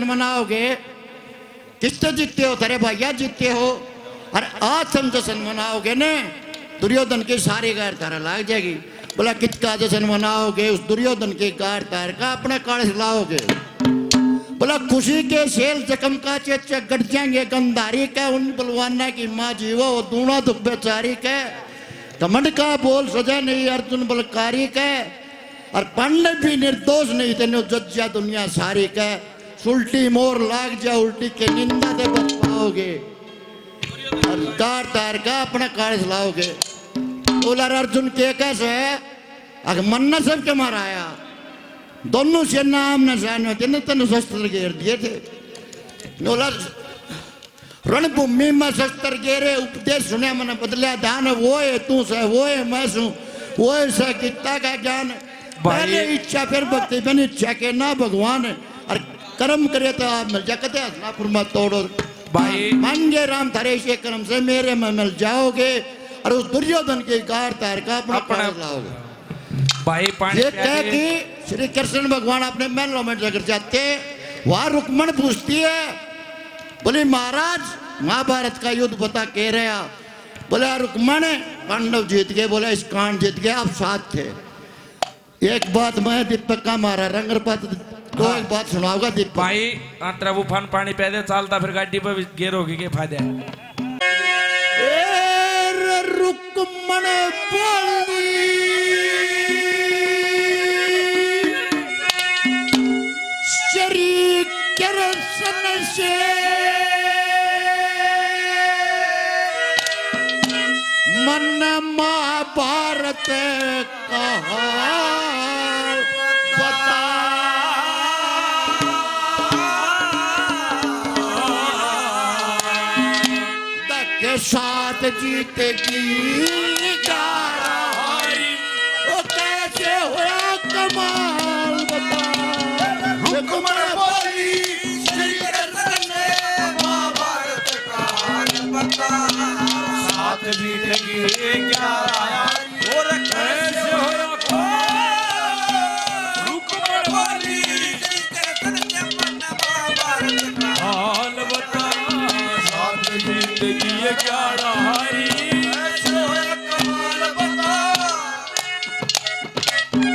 जश्न मनाओगे? किससे जीतते हो? तेरे भैया जीतते हो। और आज तुम जश्न मनाओगे ने, दुर्योधन की सारी गार तारा लाग जाएगी। बोला किसका जश्न मनाओगे? उस दुर्योधन की गार तार का अपने काल लाओगे। बोला खुशी के शेल जखम का चेचे गट जाएंगे गंधारी के, उन बलवाना की माँ जीवो दूना दुख बेचारी के। कमंड का बोल सजा नहीं अर्जुन बलकारी के, और पांडव भी निर्दोष नहीं तेने जज्जा दुनिया सारी के। उल्टी मोर लाग जा उल्टी के निंदा से बच पाओगे, और तार तार का अपना कार्य लाओगे। बोला अर्जुन के कैसे है? अगर मन्ना सब के माराया, दोनों से नाम न जानो तेने तेने शस्त्र घेर दिए थे। बोला रणभूमि में शस्त्र घेरे, उपदेश सुने मैंने बदलिया ध्यान। वो है तू से, वो है मैं सू, वो है से कितना का ज्ञान। पहले इच्छा फिर भक्ति, बनी इच्छा के ना भगवान। और कर्म करे तो आप मिल जाते हसनापुर में तोड़ो भाई। मांगे राम थारे से कर्म से मेरे में मिल जाओगे, और उस दुर्योधन के गार तार का अपना लाओगे भाई। पानी ये कह कि श्री कृष्ण भगवान अपने महलों में जाकर जाते, वहां रुक्मण पूछती है, बोले महाराज महाभारत का युद्ध बता कह रहा। बोले रुक्मण पांडव जीत गए। बोले इस कांड जीत गए, आप साथ थे। एक बात मैं दीपक का मारा रंगरपत तो एक बात सुनाऊंगा दीपक भाई। अंतरा उफान पानी पैदे चालता फिर गाड़ी पर गेरोगी के फायदे। रुक्मण बोली श्री कृष्ण से, मन महाभारत कहा बता। के साथ जीतेगी वो कैसे हुआ कमाल बता। रुक्मण बोली श्री कृष्ण ने महाभारत का बता। साथ जीतेगी 11 और कैसे हुआ। रुक्मण बोली श्री कृष्ण ने महाभारत का हाल बता। साथ जीतेगी 11 हारी, कैसे हुआ कमाल बता।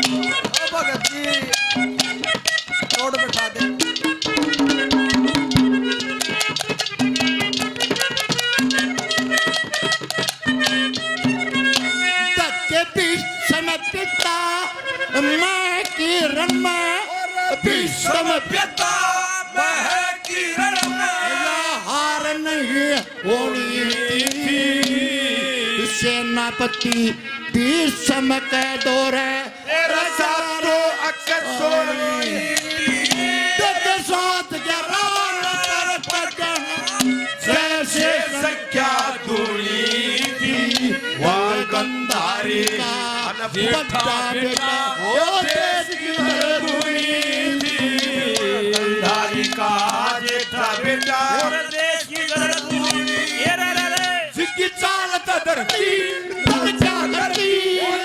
ओ भगत जी तोड़ बैठा दे। धक्के भीष्म पिता मैं किरण में, भीष्म पिता मैं किरण में। हार नहीं होनी थी। सेनापति भीष्म के दौर है रसारो अक्सर सोनी। जैसे संख्या दूरी थी वह गंधारी का बड़ा बेटा वो देश की धरती थी। गंधारी का जेठा बेटा और देश की धरती। जिसकी चालत धरती दर्जा करती,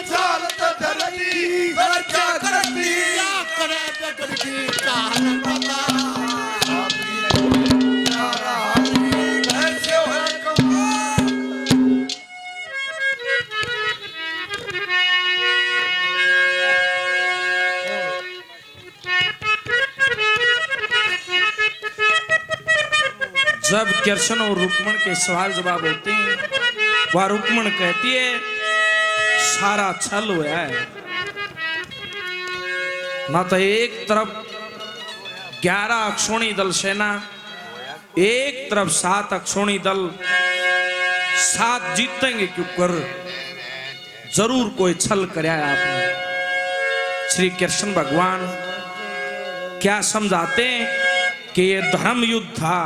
चालत धरती दर्जा करती। क्या करे बेटर की कान पता। जब कृष्ण और रुक्मण के सवाल जवाब होते हैं, वह रुक्मण कहती है सारा छल हुआ है ना। तो एक तरफ 11 अक्षोणी दल सेना, एक तरफ 7 अक्षोणी दल। 7 जीतेंगे क्यों कर, जरूर कोई छल कराया आपने। श्री कृष्ण भगवान क्या समझाते हैं कि ये धर्म युद्ध था।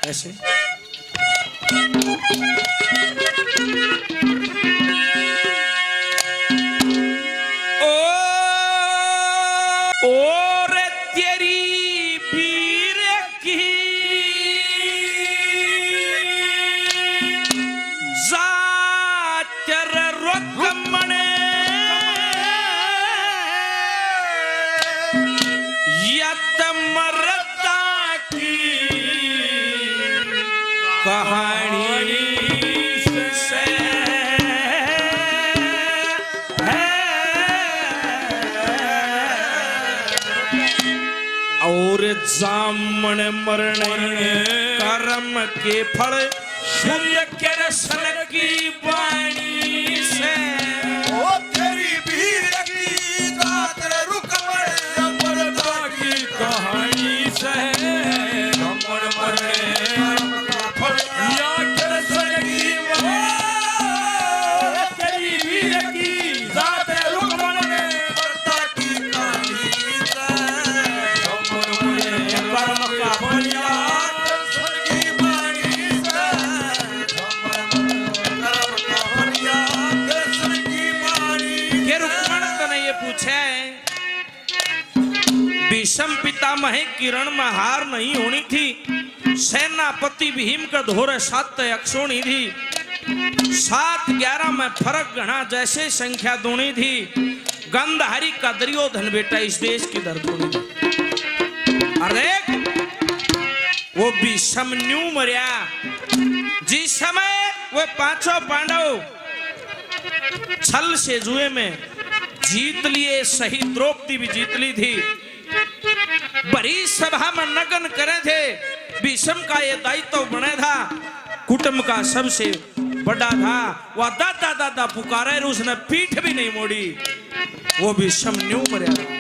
ऐसे ओ रे तेरी वीर की जातर रुक्मण यत मरता कहानी से है और जामन मरण कर्म के फल सूर्य के रसन की वाणी से ओ तेरी भीड़ की गात रुकमण अमरता की कहानी से रमण मरे फल या कृष्ण की तेरी भीड़ की गात रुकमण अमरता की कहानी से रमण मरे कर्म का फल या कृष्ण की वाणी से के रुक्मण तने ये पूछे भीष्म पितामह किरण में हार नहीं होनी थी सेनापति भीम का धोरे 7 अक्षोणी थी 7-11 में फर्क घना जैसे संख्या दूनी थी गंधहारी का दुर्योधन बेटा इस देश की धरती थी अरे वो भीष्म न्यू मरिया जिस समय वो 5 पांडव छल से जुए में जीत लिए सही द्रौपदी भी जीत ली थी बड़ी सभा में नगन करे थे भीष्म का ये दायित्व बने था कुटुंब का सबसे बड़ा था वह दादा दादा पुकारे उसने पीठ भी नहीं मोड़ी वो भीष्म न्यू मरिया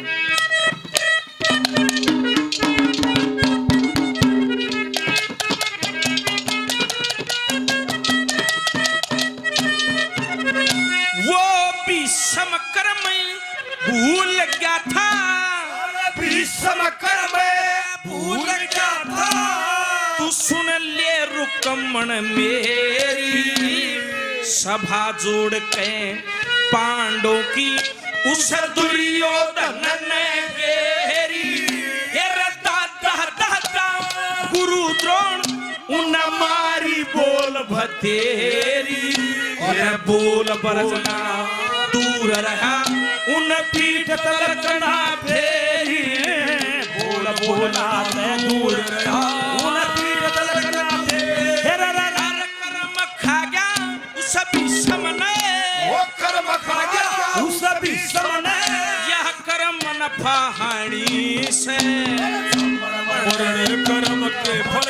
कर्म भूल गया था भीष्म कर्म भूल गया था तू सुन ले रुकमण मेरी सभा जोड़ के पांडवों की उस दुर्योधन ने घेरी दादा दादा गुरु द्रोण उन मारी बोल भतेरी बोल बरजना दूर रहा उन पीठ तलकना फेरी बोल बोला दूर रहा उन पीठ तलकना फेरी कर्म खा गया उस भीष्म ने वो कर्म खा गया उस भीष्म ने यह कर्म न फाहानी से कर्म के फल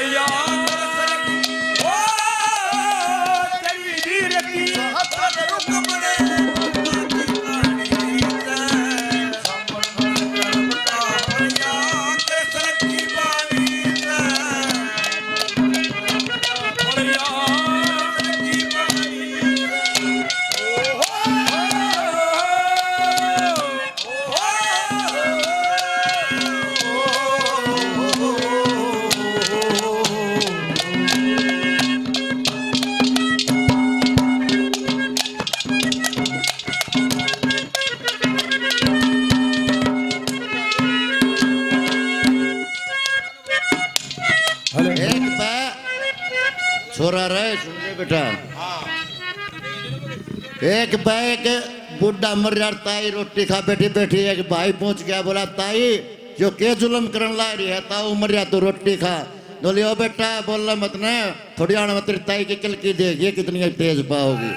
छोरा रहे सुन ले बेटा एक बैग बुढ़ा मर जाता ताई रोटी खा बैठी बैठी एक भाई पहुंच गया बोला ताई जो के जुलम करन ला रही है ताऊ मर जा तू रोटी खा बोले ओ बेटा बोलना मत ने थोड़ी आने मत तेरी ताई की किलकी देगी कितनी तेज पाओगी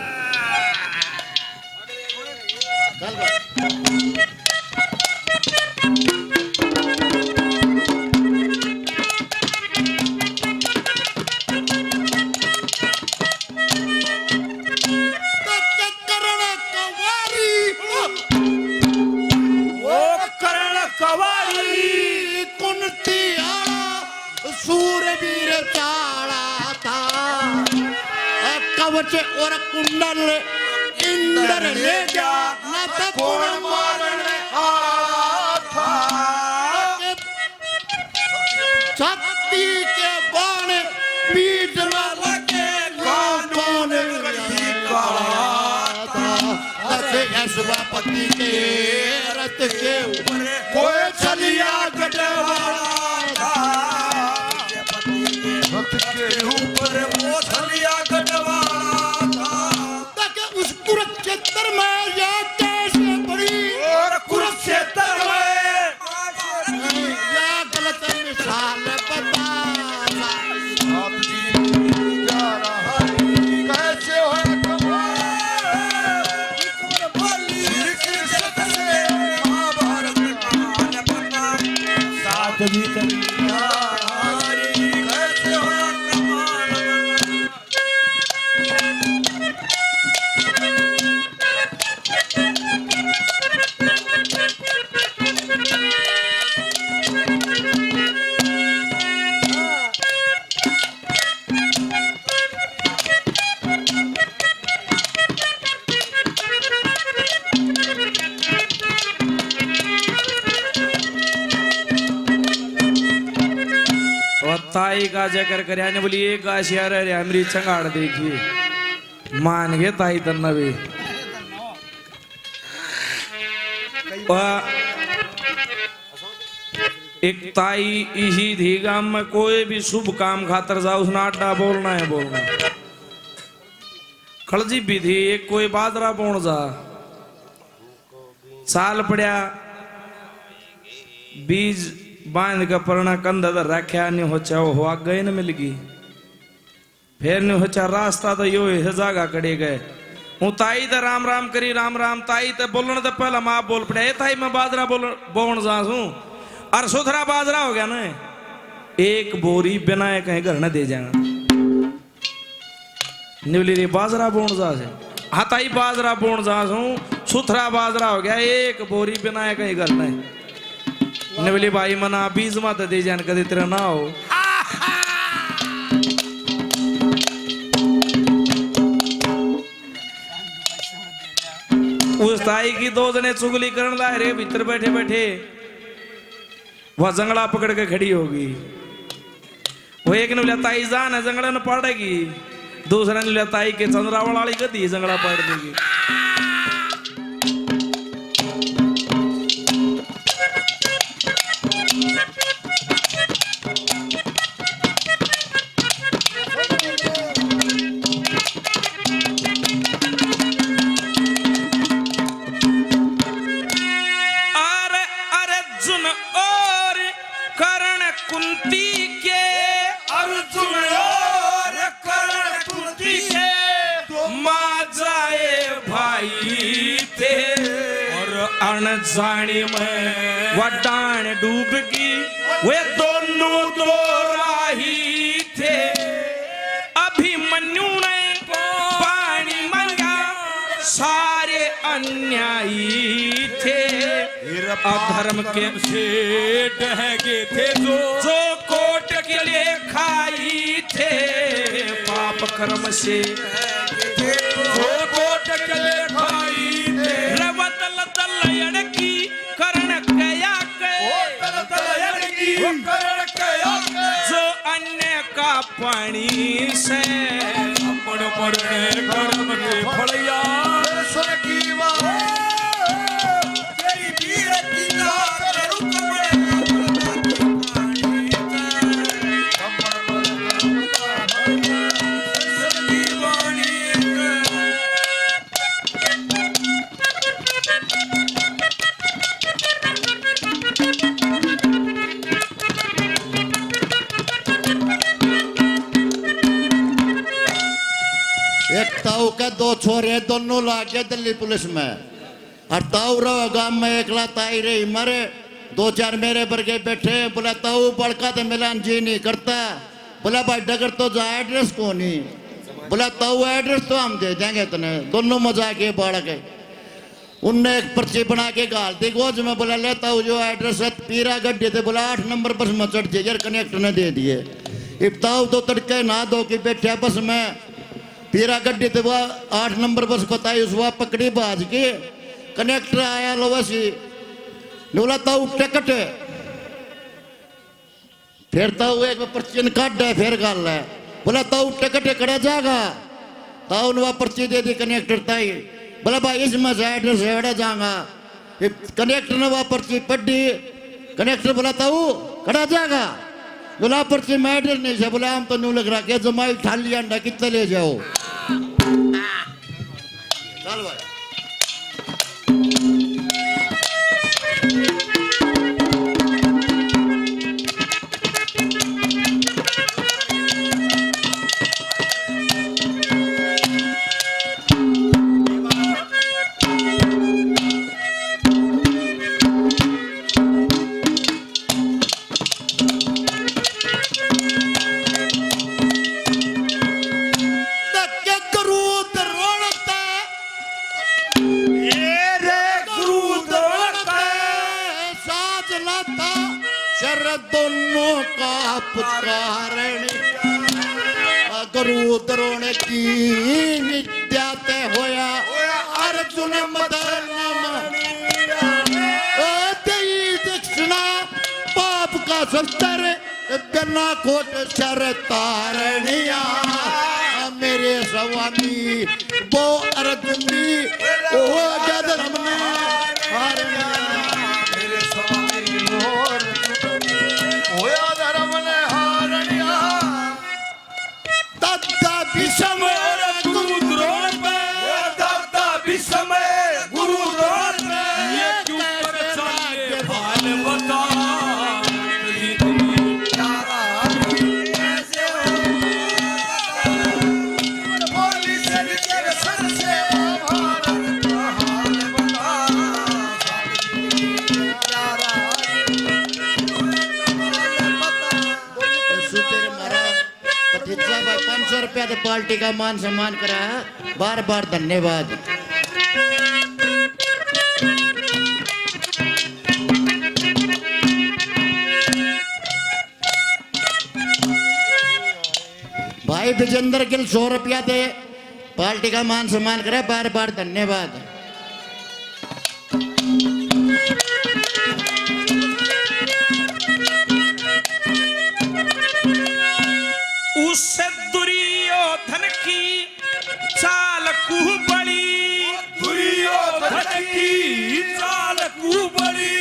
सूरवीर चाड़ा था कवच और कुंडल इंद्र ले जा न तपुर मारने आता शक्ति के बाण पीठ न लगे कौन अश्वपति के रथ के ऊपर कोई चलिया गढ़वाला के ऊपर वो थलिया गढ़वाला ताकि उस कुरुक्षेत्र में या कैसे बड़ी और कुरुक्षेत्र में या गलत मिसाल बता आप जी क्या ताई का जकर कर बोली एक गाछ यार अरे हमारी चंगाड़ देखिए मान गए ताई तन्ना भी एक ताई इसी धी गाम में कोई भी शुभ काम खातर जाओ उसने आटा बोलना है बोलना खड़जी विधि एक कोई बादरा बोण जा साल पड़या बीज बांध का परना कंध रख्या नहीं हो चाहो हो गए न मिल गई फिर नहीं हो चा रास्ता तो यो है जागा कड़े गए हूँ ताई तो राम राम करी राम राम ताई तो बोलने तो पहला माँ बोल पड़े ताई मैं बाजरा बोण जा हूँ और सुथरा बाजरा हो गया ना एक बोरी बिना कहीं घर न दे जाएगा निवली रे बाजरा बोण जा से हाँ ताई बाजरा बोण जा हूँ सुथरा बाजरा हो गया एक बोरी बिना कहीं घर न निवली भाई मना बीज मत दे जान कभी तेरा ना हो उस ताई की दो जने चुगली करने लाए रे भीतर बैठे बैठे वह जंगला पकड़ के खड़ी होगी वो एक ने बोला ताई जान है जंगला ने पड़ेगी दूसरा ने बोला ताई के चंद्रावल वाली गदी जंगला पड़ देगी जानी में वडान डूबगी वे दोनों दो राही थे अभिमन्यु ने पानी मांगा सारे अन्यायी थे अधर्म के से डहके थे जो कोट के लिए खाई थे पाप कर्म से जो कोट के लिए खाई थे जो अन्य का पानी से पड़ने कर्म के फलिया ताऊ के दो छोरे दोनों लागे दिल्ली पुलिस में और ताऊ रहो गांव में एकला ताई रही मरे दो चार मेरे बरगे बैठे बोला ताऊ बड़का तो मिलान जी नहीं करता बोला भाई डगर तो जा एड्रेस को नहीं बोला ताऊ एड्रेस तो हम दे देंगे तने दोनों मजा के बाढ़ गए उनने एक पर्ची बना के गाल दी गोज में बोला लेता हूँ जो एड्रेस है पीरा गड्ढे थे बोला 8 नंबर बस में चढ़ जाइए कनेक्टर ने दे दिए इब्ताऊ दो तड़के नहा धो के बैठे बस में पीरा गड्ढे थे वह 8 नंबर बस बताई उस वह पकड़ी बाज के कनेक्टर आया लो वैसी बोला ताऊ टिकट फिर ताऊ एक पर्ची काट है फिर गाल है बोला ताऊ टिकट कड़ा जाएगा ताऊ ने वह पर्ची दे दी कनेक्टर ताई बोला भाई इसमें से एड्रेस है जाऊंगा कनेक्टर ने वह पर्ची पढ़ी कनेक्टर बोला ताऊ कड़ा जाएगा बोला पर्ची में एड्रेस नहीं है बोला हम तो नहीं लग रहा क्या जमाई ठाली अंडा कितने ले जाओ चल भाई दोनों का पुकारने गुरु द्रोण की नित्याते होया अर्जुन मदन दक्षिणा पाप का संतर बिना कोट सर तारनिया मेरे स्वामी वो अर्जुनी ओ जदरम ने हारनिया मेरे स्वामी और होया धर्म ने हारनिया दादा विषम और गुरु द्रोण पे दादा विषम गुरु द्रोण पे ये क्यों कर चाहे भाल बता यारा कैसे हो बोली सर के सर से भारत का हाल बता यारा सुतेर मारा भतीजा भाई 500 रुपया तो पार्टी का मान सम्मान करा बार बार धन्यवाद भाई विजेंद्र गिल 100 रुपया दे पार्टी का मान सम्मान करे बार बार धन्यवाद उससे दुर्योधन की चाल कुबड़ी दुर्योधन की चाल कुबड़ी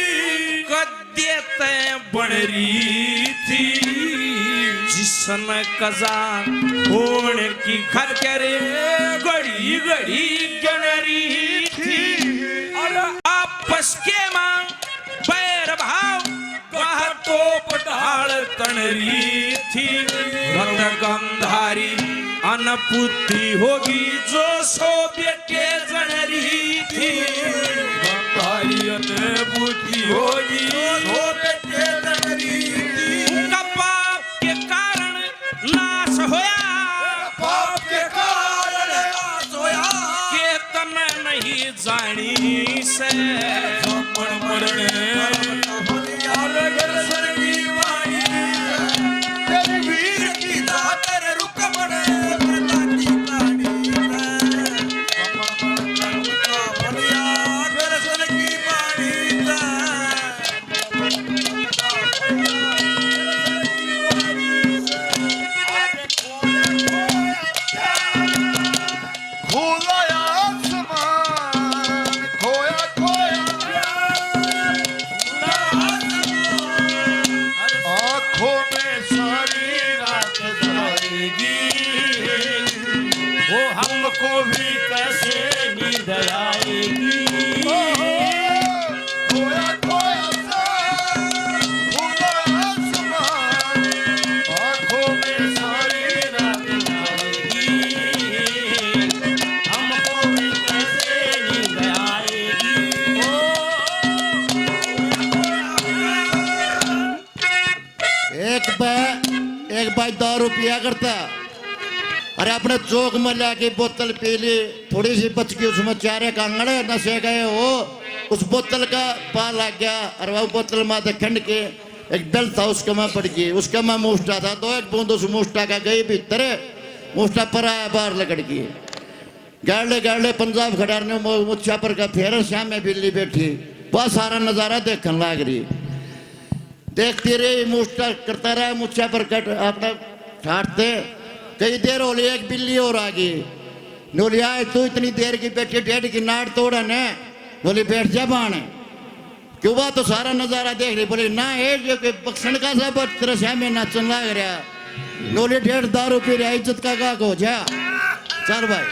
गद्य तय बन रही थी जिसन कजा होने की खर घड़ी घड़ी गण रही थी और आपस के मां बैर भाव कहा तो पटाल तन रही थी रत गंधारी अनपुत्री होगी जो सो बेटे जन रही थी गंधारी अनपुत्री होगी सो बेटे जन रही थी उनका पाप के कारण नाश होया पाप के कारण नाश होया केतन नहीं जानी से ब्राह्मण मरने यार घर सरगी वाणी तेरी वीर की दातर रुक बड़े लाठी काढ़ी बलिया घर सरगी वाणी खोया आसमान खोया खोया आँखों में सारी रात जाएगी वो हमको भी कैसे नींद आएगी खोया खोया सा खुला आसमान आँखों में सारी रात जाएगी हमको भी कैसे नींद आएगी एक भाई दारू पिया करता अरे अपने चौक में लाके बोतल पी ली थोड़ी सी बच गई उसमें चारे कांगड़े नशे गए हो उस बोतल का पा लग गया और वह बोतल माथे खंड के एक बेल था उसका मैं पड़ गई उसका मैं मुस्टा था तो एक बूंद उस मुस्टा का गई भीतर मुस्टा पर आया बाहर लगड़ गई गाड़े गाड़े पंजाब खड़ार ने मुच्छा पर का फेर श्याम में बिल्ली बैठी बहुत सारा नजारा देखने लग रही देखती रही मुस्टा करता रहा मुच्छा पर कट अपना छाटते कई देर हो एक बिल्ली और आ गई बोली आए तू इतनी देर की बैठी डेढ़ की नाट तोड़ा ने बोली बैठ जा बाने क्यों बात तो सारा नजारा देख रही बोली ना ये जो कि बक्सन का सब तेरे श्यामे नाचन लग रहा बोली 1.5 दारू पी रहा इज्जत का हो जा चल भाई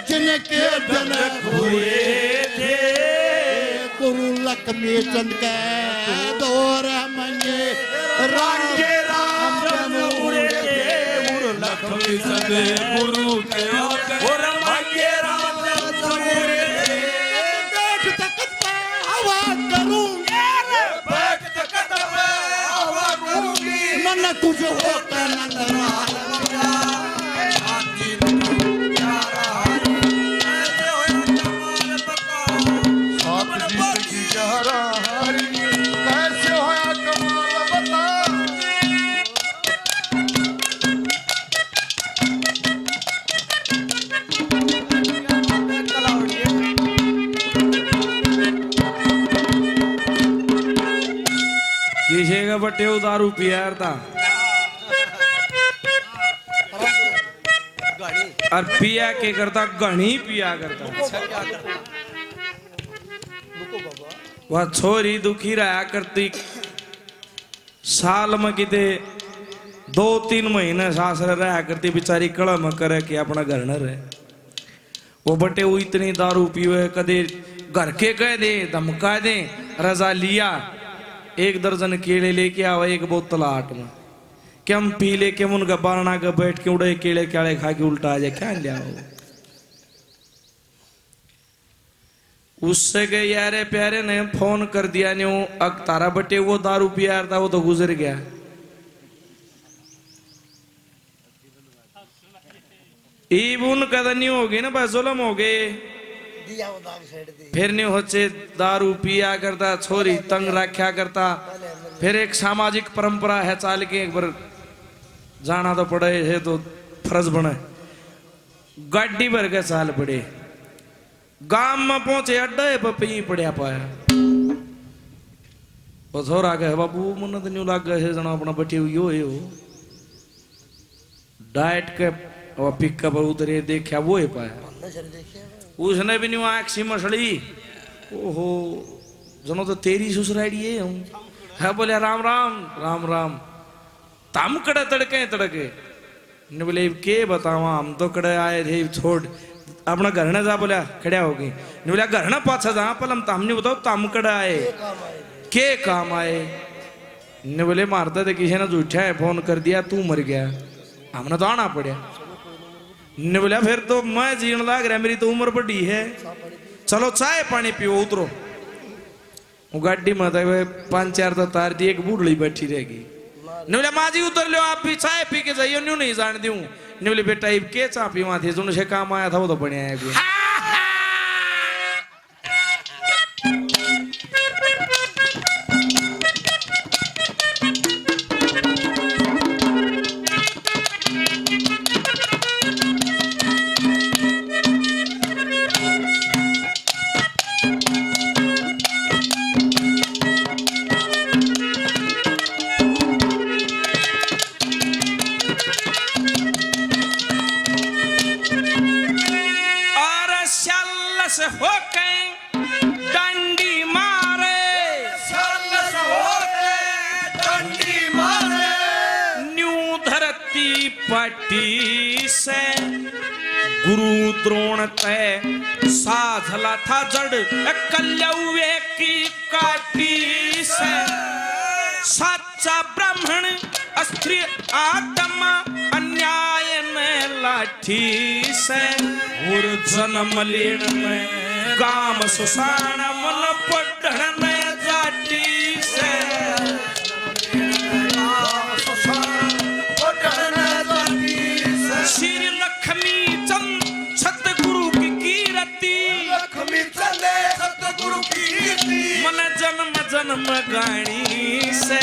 जिनके जनक हुए थे गुरु लक्ष्मी चंद के दौर मंगे रांगे राम उड़े थे लक्ष्मी चंद गुरु के और मांगे राम उड़े थे बैठ तकत पे हवा करूंगी बैठ तकत पे हवा करूंगी मन कुछ होता न करा कैसे होया कमाल बता किसी का बटे वो दारू पिया था और पिया के करता घनी पिया करता वह छोरी दुखी रहा करती साल में किते 2-3 महीने सासरे रहा करती बेचारी कड़म करे कि अपना घर न रहे वो बटे वो इतनी दारू पीवे कदे घर के कह दे धमका दे रजा लिया 1 दर्जन केले लेके आवा 1 बोतल 8 में कि हम पी ले के उनका बारना का बैठ के उड़े केले क्याड़े खा के उल्टा आ जाए क्या लिया उससे के यारे प्यारे ने फोन कर दिया न्यू अक तारा बटे वो दारू पिया था वो तो गुजर गया ईबुन कदा नहीं होगी ना बस जुलम हो गए फिर नहीं होचे दारू पिया करता छोरी तंग रखा करता फिर एक सामाजिक परंपरा है चाल के एक बार जाना तो पड़े है तो फर्ज बने गाड़ी भर के चाल पड़े गांव में पहुंचे अड्डे पर पी पड़िया पाया वो छोरा गए बाबू मन तो न्यू लाग गए जना अपना बटी हुई हो डाइट के और पिकअप उतरे देखा वो ही पाया उसने भी नहीं आंख सी मछली ओहो जनो तो तेरी ससुराड़ी है बोले राम राम राम राम तम कड़े तड़के ने बोले के बतावा हम तो कड़े आए थे छोड़ अपना घर न जा बोला खड़ा हो गई ने बोला घर न पाछा जा पल हम तम नहीं बताओ तम कड़े आए के काम आए ने बोले मारता थे किसी ने झूठा है फोन कर दिया तू मर गया हमने तो आना पड़ा ने बोला फिर तो मैं जीण लाग रहा मेरी तो उम्र बड़ी है चलो चाय पानी पियो उतरो वो गाड़ी में 5-4 तो तार दी एक बूढ़ी बैठी रहेगी ने बोला माँ जी उतर लो आप भी चाय पी के जाइए न्यू नहीं जान दूं ने बोले बेटा ये के चा पी वहां थे जो से काम आया था वो तो बढ़िया है हो कहीं डंडी मारे न्यू धरती पटी से गुरु द्रोण तय साधला था जड़ कल्यवे की काटी से सच्चा ब्राह्मण अस्त्री आत्मा अन्याय में लाठी से और जन्म लेन में गाम सुसान मन पढ़न में जाटी से श्री लक्ष्मी चंद सतगुरु की कीर्ति मन जन्म जन्म गाणी से